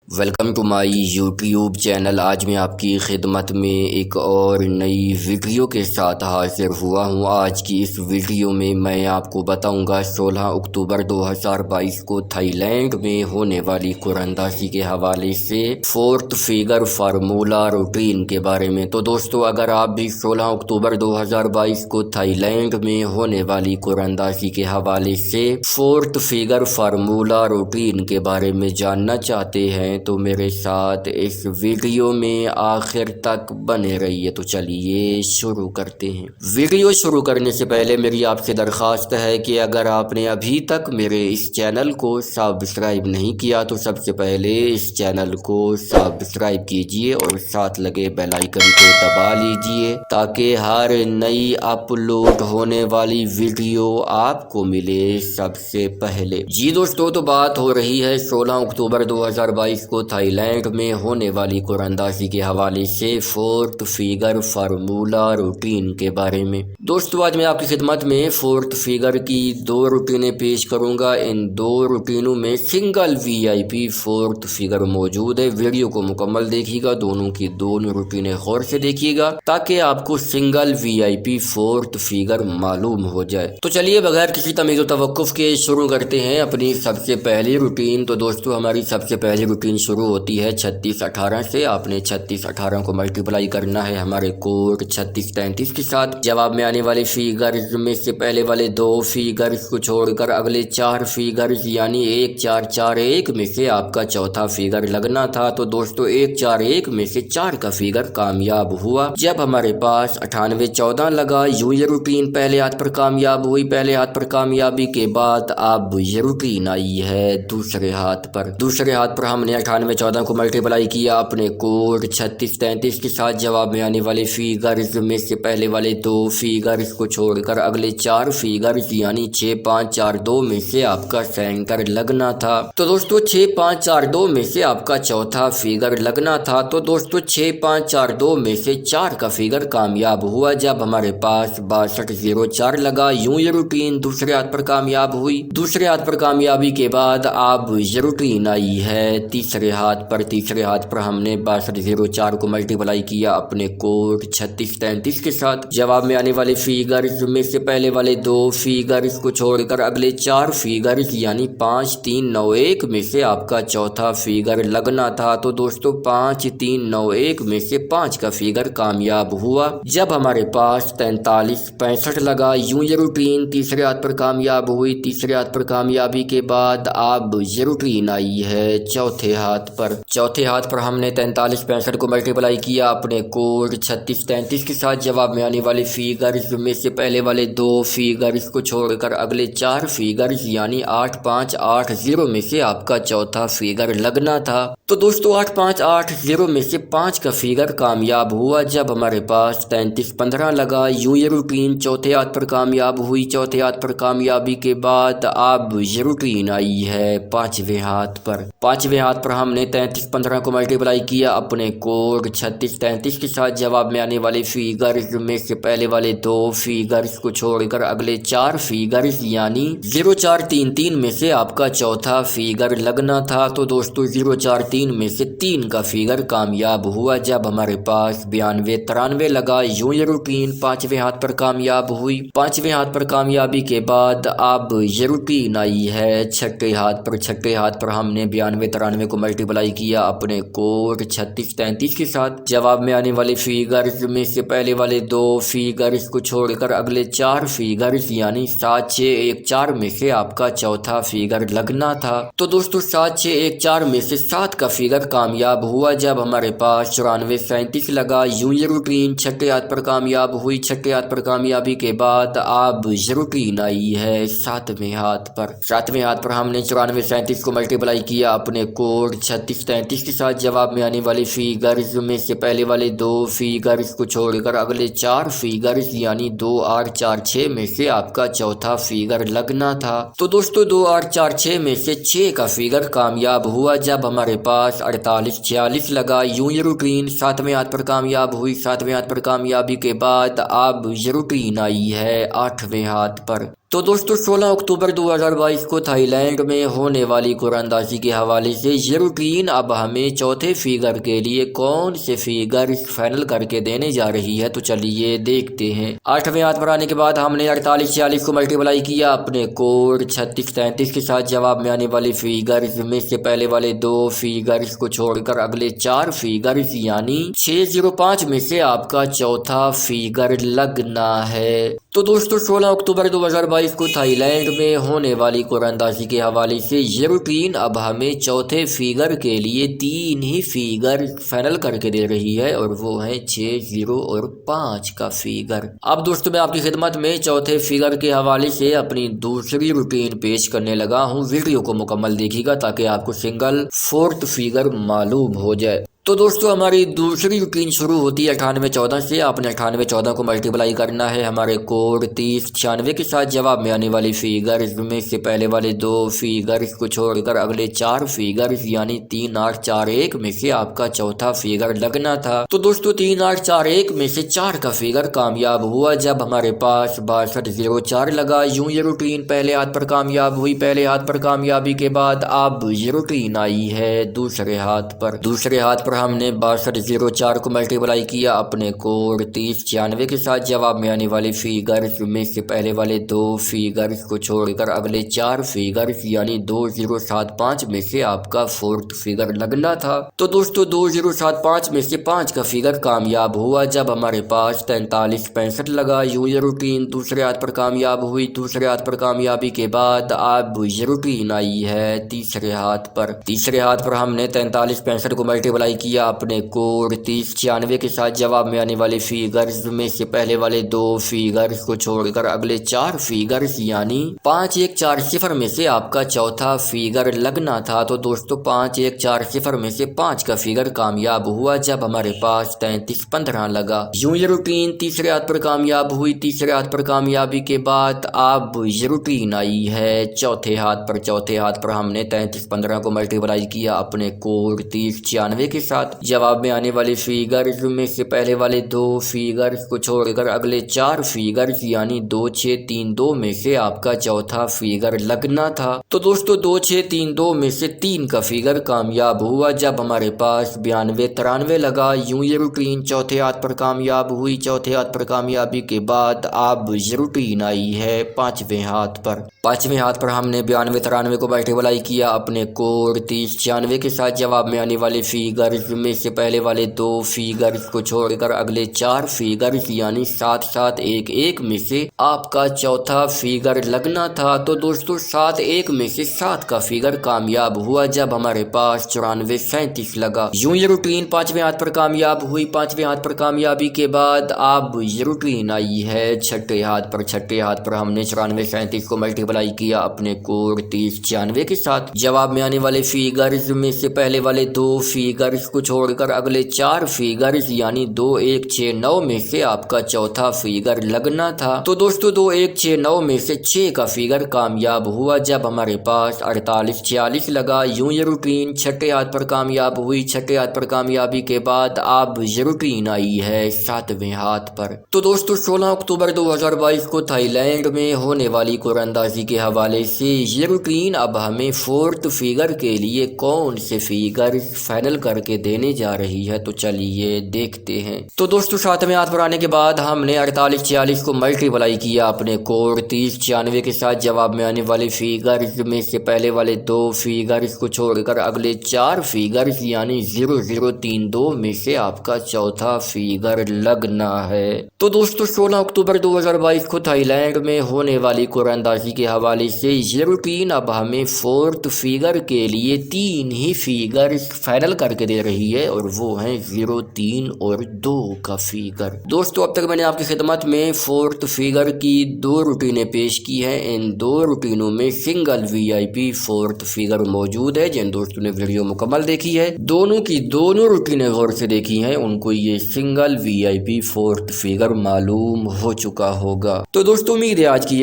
Welcome to my YouTube channel. آج میں آپ کی خدمت میں ایک اور نئی ویڈیو کے ساتھ حاضر ہوا ہوں۔ آج کی اس ویڈیو میں آپ کو بتاؤں گا 16 اکتوبر 2022 کو تھائی لینڈ میں ہونے والی قرندازی کے حوالے سے فورتھ فگر فارمولا روٹین کے بارے میں۔ تو دوستو، اگر آپ بھی 16 اکتوبر 2022 کو تھائی لینڈ میں ہونے والی قرندازی کے حوالے سے فورتھ فگر فارمولا روٹین کے بارے میں جاننا چاہتے ہیں تو میرے ساتھ اس ویڈیو میں آخر تک بنے رہیے۔ تو چلیے شروع کرتے ہیں۔ ویڈیو شروع کرنے سے پہلے میری آپ سے درخواست ہے کہ اگر آپ نے ابھی تک میرے اس چینل کو سبسکرائب نہیں کیا تو سب سے پہلے اس چینل کو سبسکرائب کیجئے اور ساتھ لگے بیل آئیکن کو دبا لیجئے تاکہ ہر نئی اپلوڈ ہونے والی ویڈیو آپ کو ملے سب سے پہلے۔ جی دوستو، تو بات ہو رہی ہے 16 اکتوبر 2022 کو تھائی لینڈ میں ہونے والی قرندازی کے حوالے سے فورتھ فگر فارمولا روٹین کے بارے میں۔ دوستو، آج میں آپ کی خدمت میں فورتھ فگر کی دو روٹینیں پیش کروں گا۔ ان دو روٹینوں میں سنگل وی آئی پی فورتھ فگر موجود ہے۔ ویڈیو کو مکمل دیکھیے گا، دونوں کی دونوں روٹینیں غور سے دیکھیے گا تاکہ آپ کو سنگل وی آئی پی فورتھ فگر معلوم ہو جائے۔ تو چلیے بغیر کسی تمیز و توقف کے شروع کرتے ہیں اپنی سب سے پہلی روٹین۔ تو دوستو، ہماری سب سے پہلی روٹین شروع ہوتی ہے 3618 سے۔ آپ نے 3618 کو ملٹیپلائی کرنا ہے ہمارے کوڈ 3633 کے ساتھ۔ جواب میں آنے والے فیگرز میں سے پہلے والے دو فیگرز کو چھوڑ کر اگلے چار فیگرز یعنی 1441 میں سے آپ کا چوتھا فیگر لگنا تھا۔ تو دوستو، 141 میں سے 4 کا فیگر کامیاب ہوا جب ہمارے پاس 9814 لگا۔ یوں یہ روٹین پہلے ہاتھ پر کامیاب ہوئی۔ پہلے ہاتھ پر کامیابی کے بعد اب یہ روٹین آئی ہے دوسرے ہاتھ پر۔ دوسرے ہاتھ پر ہم نے 9814 کو ملٹیپلائی کیا اپنے کوڈ 3633 کے ساتھ۔ جواب میں آنے والے فیگرز میں سے پہلے والے دو فیگرز کو چھوڑ کر اگلے 4 فیگرز یعنی 6542 میں سے آپ کا سینٹر لگنا تھا۔ تو دوستو، 6542 میں سے آپ کا چوتھا فیگر لگنا تھا۔ تو دوستو، 6542 میں سے 4 کا فیگر کامیاب ہوا جب ہمارے پاس 6204 لگا۔ یوں یہ روٹین دوسرے ہاتھ پر کامیاب ہوئی۔ دوسرے ہاتھ پر کامیابی کے بعد اب یہ روٹین آئی ہے تیسرے ہاتھ پر۔ تیسرے ہاتھ پر ہم نے 6204 کو ملٹیپلائی کیا اپنے کوڈ 3633 کے ساتھ۔ جواب میں آنے والے فیگرز میں سے پہلے والے دو فیگرز کو چھوڑ کر اگلے 4 فیگرز یعنی 5391 میں سے آپ کا چوتھا فیگر لگنا تھا۔ تو دوستو، 5391 میں سے 5 کا فیگر کامیاب ہوا جب ہمارے پاس 4365 لگا۔ یوں یہ روٹین تیسرے ہاتھ پر کامیاب ہوئی۔ تیسرے ہاتھ پر کامیابی کے بعد اب یہ روٹین آئی ہے چوتھے ہاتھ پر۔ چوتھے ہاتھ پر ہم نے 4365 کو ملٹیپلائی کیا اپنے کوڈ 3633 کے ساتھ۔ جواب میں آنے والے فیگرز میں سے پہلے والے دو فیگرز کو چھوڑ کر اگلے 4 فیگرز یعنی 8580 میں سے آپ کا چوتھا فیگر لگنا تھا۔ تو دوستو، 8580 میں سے 5 کا فیگر کامیاب ہوا جب ہمارے پاس 3315 لگا۔ یوں یہ روٹین چوتھے ہاتھ پر کامیاب ہوئی۔ چوتھے ہاتھ پر کامیابی کے بعد اب یہ روٹین آئی ہے پانچویں ہاتھ پر۔ پانچویں ہاتھ پر ہم نے 3315 کو ملٹیپلائی کیا اپنے کوڈ 3633 کے ساتھ۔ جواب میں آنے والے فیگرز میں سے پہلے والے دو فیگرز کو چھوڑ کر اگلے 4 فیگرز یعنی 0433 میں سے آپ کا چوتھا فیگر لگنا تھا۔ تو دوستو، 0433 میں سے 3 کا فیگر کامیاب ہوا جب ہمارے پاس 9293 لگا۔ یوں یہ روٹین پانچویں ہاتھ پر کامیاب ہوئی۔ پانچویں ہاتھ پر کامیابی کے بعد اب یہ روٹین آئی ہے چھٹے ہاتھ پر۔ چھٹے ہاتھ پر ہم نے 9293 کو ملٹیپلائی کیا اپنے کوڈ 3633 کے ساتھ۔ جواب میں آنے والے فیگرز میں سے پہلے والے دو فیگرز کو چھوڑ کر اگلے 4 فیگرز یعنی 7614 میں سے آپ کا چوتھا فیگر لگنا تھا۔ تو دوستو، 7614 میں سے 7 کا فیگر کامیاب ہوا جب ہمارے پاس 9437 لگا۔ یوں یہ روٹین چھٹے ہاتھ پر کامیاب ہوئی۔ چھٹے ہاتھ پر کامیابی کے بعد اب یہ روٹین آئی ہے ساتویں ہاتھ پر۔ ساتویں ہاتھ پر ہم نے 9437 کو ملٹیپلائی کیا اپنے کوڈ 3633 کے ساتھ۔ جواب میں آنے والے فیگرز میں سے پہلے والے دو فیگرز کو چھوڑ کر اگلے 4 فیگرز یعنی 2846 میں سے آپ کا چوتھا فیگر لگنا تھا۔ تو دوستو، 2846 میں سے 6 کا فیگر کامیاب ہوا جب ہمارے پاس 4846 لگا۔ یوں یہ روٹین ساتویں ہاتھ پر کامیاب ہوئی۔ ساتویں ہاتھ پر کامیابی کے بعد اب یہ روٹین آئی ہے آٹھویں ہاتھ پر۔ तो दोस्तों 16 अक्टूबर 2022 को थाईलैंड में होने वाली कुरानंदाजी के हवाले से ये रूटीन अब हमें चौथे फिगर के लिए कौन से फिगर फाइनल करके देने जा रही है, तो चलिए देखते हैं। 8वें हाथ पर आने के बाद हमने 48-46 को मल्टीप्लाई किया अपने कोड 36-33 के साथ। जवाब में आने वाले फिगर्स में से पहले वाले दो फिगर्स को छोड़कर अगले चार फिगर्स यानी 605 में से आपका चौथा फिगर लगना है। तो दोस्तों 16 अक्टूबर 2022 को थाईलैंड में होने वाली कुरानंदाजी के हवाले से ये रूटीन अब हमें चौथे फिगर के लिए तीन ही फिगर फाइनल करके दे रही है और वो है 6, 0 और 5 का फिगर। अब दोस्तों मैं आपकी खिदमत में चौथे फिगर के हवाले से अपनी दूसरी रूटीन पेश करने लगा हूँ। वीडियो को मुकम्मल देखिएगा ताकि आपको सिंगल फोर्थ फिगर मालूम हो जाए। तो दोस्तों हमारी दूसरी रूटीन शुरू होती है 98-14 से। आपने 98-14 को मल्टीप्लाई करना है हमारे कोड 30-96 के साथ। जवाब में आने वाली फिगर्स में से पहले वाले दो फिगर्स को छोड़कर अगले चार फिगर्स यानी 3841 में से आपका चौथा फिगर लगना था। तो दोस्तों 3841 में से 4 का फिगर कामयाब हुआ जब हमारे पास 6204 लगा। यूं ये रूटीन पहले हाथ पर कामयाब हुई। पहले हाथ पर कामयाबी के बाद अब ये रूटीन आई है दूसरे हाथ पर। दूसरे हाथ पर हमने 6204 को मल्टीप्लाई किया अपने कोड 30-96 के साथ। जवाब में आने वाले फिगर्स में से पहले वाले दो फिगर्स को छोड़कर अगले चार फिगर्स यानी 2075 में से आपका फोर्थ फिगर लगना था। तो दोस्तों 2075 में से 5 का फिगर कामयाब हुआ जब हमारे पास 4365 लगा। यूं ये रूटीन दूसरे हाथ पर कामयाब हुई। दूसरे हाथ पर कामयाबी के बाद अब ये रूटीन आई है तीसरे हाथ पर। तीसरे हाथ पर हमने 4365 को मल्टीप्लाई किया अपने कोड 30-96 के साथ। जवाब में आने वाले फिगर्स में से पहले वाले दो फिगर्स को छोड़कर अगले चार फिगर्स यानी 5140 में से आपका चौथा फिगर लगना था। तो दोस्तों 5140 में से 5 का फिगर कामयाब हुआ जब हमारे पास 3315 लगा। यूं ये रूटीन तीसरे हाथ पर कामयाब हुई। तीसरे हाथ पर कामयाबी के बाद अब ये रूटीन आई है चौथे हाथ पर। चौथे हाथ पर हमने 3315 को मल्टीप्लाई किया अपने कोड 30-96 के साथ। जवाब में आने वाले फिगर्स में से पहले वाले दो फिगर्स को छोड़कर अगले चार फिगर्स यानी 2632 में से आपका चौथा फिगर लगना था। तो दोस्तों 2632 में से 3 का फिगर कामयाब हुआ जब हमारे पास 9293 लगा। यूं ये रूटीन चौथे हाथ पर कामयाब हुई। चौथे हाथ पर कामयाबी के बाद अब ये रूटीन आई है पांचवें हाथ पर। पांचवें हाथ पर हमने 9293 को मल्टीप्लाई किया अपने कोड 30-96 के साथ। जवाब में आने वाले फिगर्स में से पहले वाले दो फिगर्स को छोड़कर अगले चार फिगर्स यानी 7711 में से आपका चौथा फिगर लगना था। तो दोस्तों 71 में से 7 का फिगर कामयाब हुआ जब हमारे पास 9437 लगा। यूं ये रूटीन पांचवें हाथ पर कामयाब हुई। पांचवें हाथ पर कामयाबी के बाद अब ये रूटीन आई है छठे हाथ पर। छठे हाथ पर हमने 9437 को मल्टीप्लाई किया अपने कोड 30-96 के साथ। जवाब में आने वाले फिगर्स में से पहले वाले दो फिगर्स को छोड़कर अगले चार फिगर्स यानी 2169 में से आपका चौथा फिगर लगना था। तो दोस्तों 2169 में से 6 का फिगर कामयाब हुआ जब हमारे पास 4846 लगा। यूं ये रूटीन छठे हाथ पर कामयाब हुई। छठे हाथ पर कामयाबी के बाद अब ये रूटीन आई है सातवें हाथ पर। तो दोस्तों 16 अक्टूबर 2022 को थाईलैंड में होने वाली कुरानंदाजी के हवाले से ये रूटीन अब हमें फोर्थ फिगर के लिए कौन से फिगर फाइनल करके देने जा रही है, तो चलिए देखते हैं। तो दोस्तों 7वें हाथ पर आने के बाद हमने 4846 को मल्टीप्लाई किया अपने कोड 30-96 के साथ। जवाब में आने वाले फिगर्स में से पहले वाले दो फिगर्स को छोड़कर अगले चार फिगर्स यानी 0032 में से आपका चौथा फिगर लगना है। तो दोस्तों 16 अक्टूबर 2022 को थाईलैंड में होने वाली कुरानंदाजी के हवाले से ये रूटीन अब हमें फोर्थ फिगर के लिए 3 ही फिगर फाइनल करके दे रही है और वो है 0, 3 और 2 का फिगर। दोस्तों अब तक मैंने आपकी खिदमत में फोर्थ फिगर की 2 रूटीनें पेश की हैं। इन 2 रूटीनों में सिंगल VIP फोर्थ फिगर मौजूद है। जिन दोस्तों ने वीडियो मुकम्मल देखी है, दोनों की दोनों रूटीनें गौर से देखी हैं, उनको ये सिंगल VIP फोर्थ फिगर मालूम हो चुका होगा। तो दोस्तों उम्मीद है आज की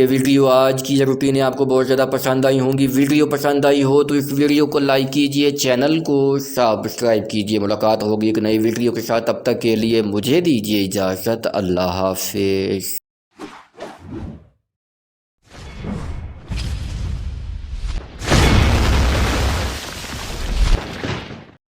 ये रूटीनें आपको बहुत ज्यादा पसंद आई होंगी। वीडियो पसंद आई हो तो इस वीडियो को लाइक कीजिए, चैनल को सब्सक्राइब कीजिए। मुलाकात होगी एक नई वीडियो के साथ, तब तक के लिए मुझे दीजिए इजाजत। अल्लाह हाफिज।